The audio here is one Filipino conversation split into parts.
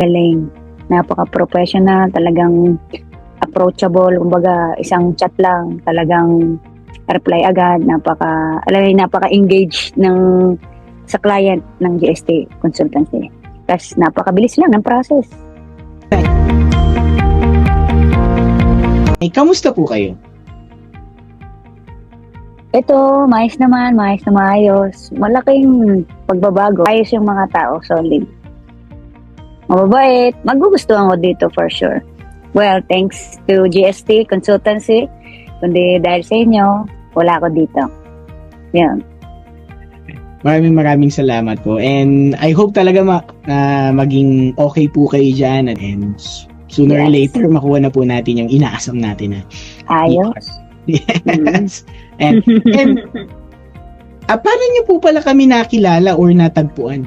Galing. Napaka-professional, talagang approachable. Kumbaga, isang chat lang, talagang reply agad. Napaka-engaged sa client ng GST Consultancy. Tapos napakabilis lang ng process. Kamusta po kayo? Ito, maayos naman, maayos na maayos. Malaking pagbabago. Ayos yung mga tao, solid. Mababait, magugustuhan ko dito for sure. Well, thanks to GST Consultancy. Kundi dahil sa inyo, wala ako dito. Yan. Maraming salamat po. And I hope talaga maging okay po kayo dyan. And sooner or later, makuha na po natin yung inaasam natin na. Ayos. Yes. And paano niyo po pala kami nakilala or natagpuan?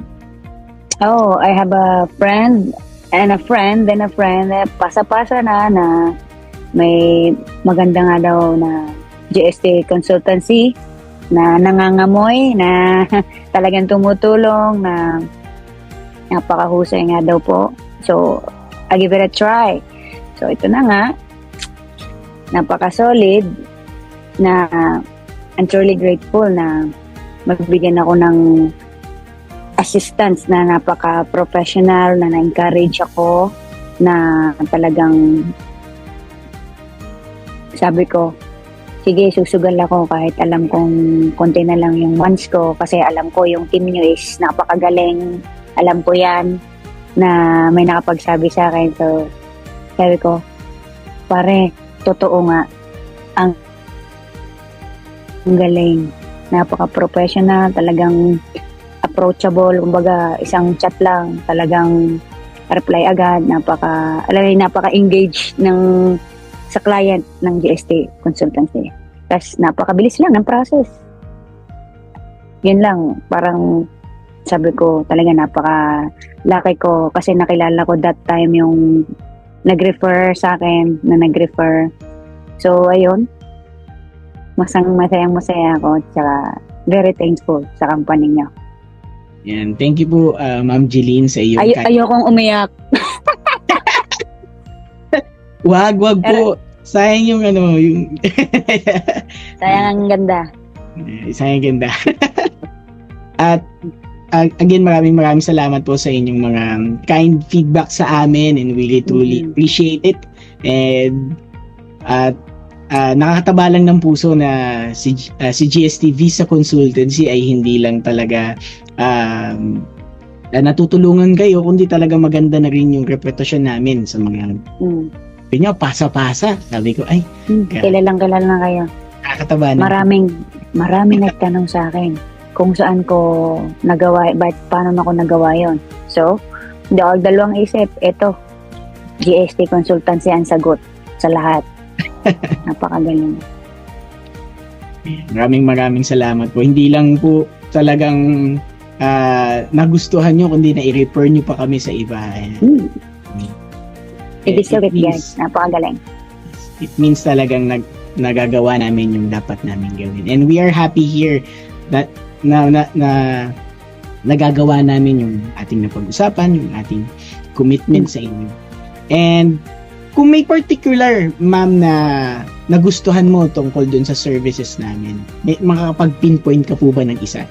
Oh, I have a friend and a friend and a friend. Pasa-pasa na may maganda nga daw na GST Consultancy na nangangamoy, na talagang tumutulong, na napakahusay nga daw po. So, I give it a try. So, ito na nga, napaka-solid, na I'm truly grateful na magbigyan ako ng assistance na napaka-professional, na na-encourage ako, na talagang sabi ko, sige, susugal ako kahit alam kong konti na lang yung months ko, kasi alam ko yung team nyo is napakagaling, alam ko yan, na may nakapagsabi sa akin. So, sabi ko, pare, totoo nga, ang galing, napaka-professional, talagang approachable, kumbaga isang chat lang, talagang reply agad, napaka-engaged sa client ng GST Consultancy. Tapos napakabilis lang ng process. Yun lang, parang sabi ko talaga napaka-lucky ko kasi nakilala ko that time yung nag-refer sa akin, na nag-refer. So ayun, masayang masaya ako, tsaka very thankful sa company niyo. Yan. Thank you po, Ma'am Jeline, sa iyong ayokong umiyak. Wag po. Sayang yung yung Sayang ang ganda. Sayang ganda. At again, maraming salamat po sa inyong mga kind feedback sa amin, and we truly appreciate it. And nakakataba lang ng puso na si GST Visa Consultancy ay hindi lang talaga natutulungan kayo, kundi talaga maganda na rin yung reputasyon namin sa mga niyo, pasa-pasa. Sabi ko, ay, kilalang na kayo. Nakakataba na. Maraming nagtanong sa akin kung saan ko nagawa, paano ako nagawa yon. So, hindi ako dalawang isip. Ito, GST Consultancy ang sagot sa lahat. Napakagaling. Maraming salamat po. Hindi lang po talagang nagustuhan nyo, kundi na-i-refer nyo pa kami sa iba. It guys. Napakagaling. It means talagang nagagawa namin yung dapat namin gawin. And we are happy here that na nagagawa namin yung ating napag-usapan, yung ating commitment sa inyo. And kung may particular, ma'am, na nagustuhan mo tungkol dun sa services namin, makakapag-pinpoint ka po ba ng isa?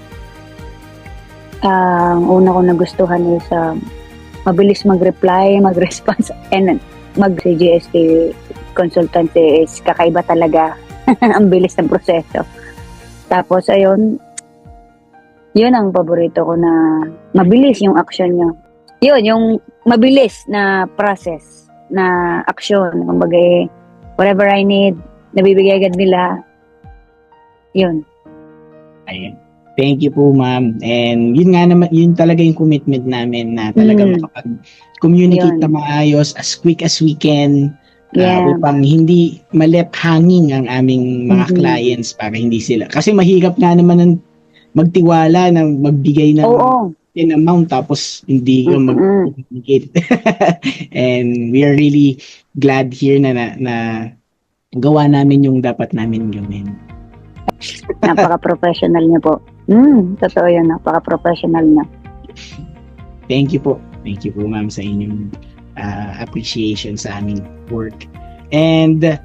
Ang una ko nagustuhan is mabilis mag-reply, mag-response, and si GST Consultancy is kakaiba talaga. Ang bilis ng proseso. Tapos ayun, yun ang paborito ko, na mabilis yung action nyo. Yun, yung mabilis na process, na action. Kumbaga, whatever I need, nabibigay agad nila. Yun. Ayun. Thank you po, ma'am. And yun nga naman, yun talaga yung commitment namin, na talagang makapag-communicate na maayos as quick as we can, upang hindi malep hanging ang aming mga clients, para hindi sila. Kasi mahirap nga naman magtiwala na magbigay ng amount tapos hindi ka mag-communicate. And we are really glad here na gawa namin yung dapat namin gawin. Napaka-professional niyo po. Totoo yun, napaka-professional niya. Thank you po. Thank you po ma'am sa inyong appreciation sa aming work. And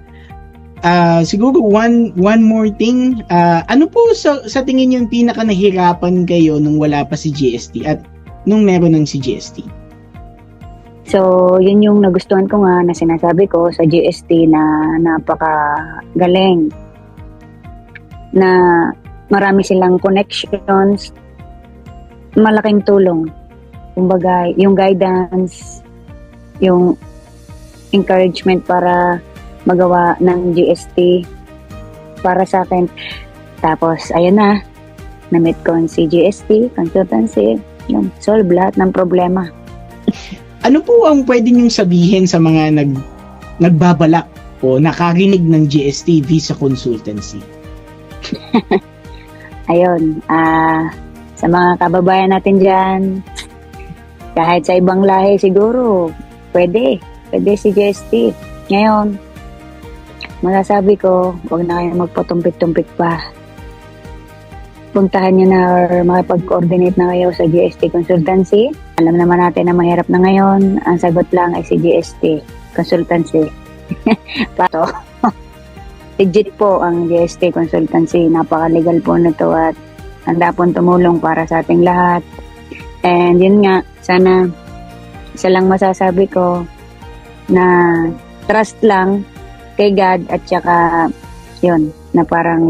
siguro one more thing, ano po sa tingin niyo yung pinaka nahirapan kayo nung wala pa si GST at nung meron ng si GST? So, yun yung nagustuhan ko nga na sinasabi ko sa GST na napakagaling. Na marami silang connections, malaking tulong. Kumbaga, yung guidance, yung encouragement para magawa ng GST para sa akin. Tapos, ayun na, na-meet ko si GST, consultancy, yung solve lahat ng problema. Ano po ang pwede niyong sabihin sa mga nagbabalak o nakarinig ng GST Visa Consultancy? Ayun, sa mga kababayan natin dyan, kahit sa ibang lahi siguro, pwede si GST. Ngayon, masasabi ko, huwag na kayo magpatumpik-tumpik pa. Puntahan nyo na or makipag-coordinate na kayo sa GST Consultancy. Alam naman natin na mahirap na ngayon. Ang sagot lang ay si GST Consultancy. Pato. Legit po ang GST Consultancy. Napaka-legal po nito at handa pong tumulong para sa ating lahat. And yun nga, sana isa lang masasabi ko na trust lang kay God at saka yun, na parang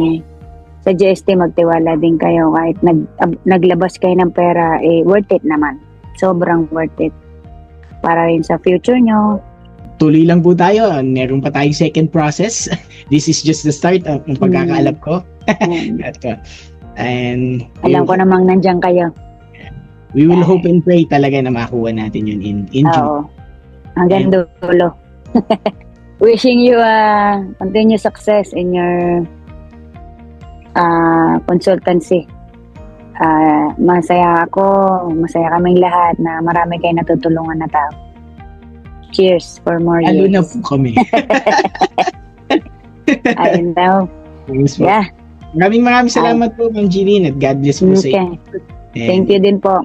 sa GST magtiwala din kayo kahit naglabas kayo ng pera, worth it naman. Sobrang worth it. Para rin sa future nyo. Tuloy lang po tayo. Meron pa tayong second process. This is just the start ng pagkakaalap ko. And alam ko namang nandyan kayo. We will hope and pray talaga na makuha natin yun in June. Oo. Hanggang dulo. Wishing you continued success in your consultancy. Masaya ako, masaya kaming lahat na marami kayo natutulungan na tao. Cheers for more years. Lalo na po kami. Ayun daw. Yeah. Maraming salamat po, Ma'am Jeline, at God bless po sa inyo. Thank you din po.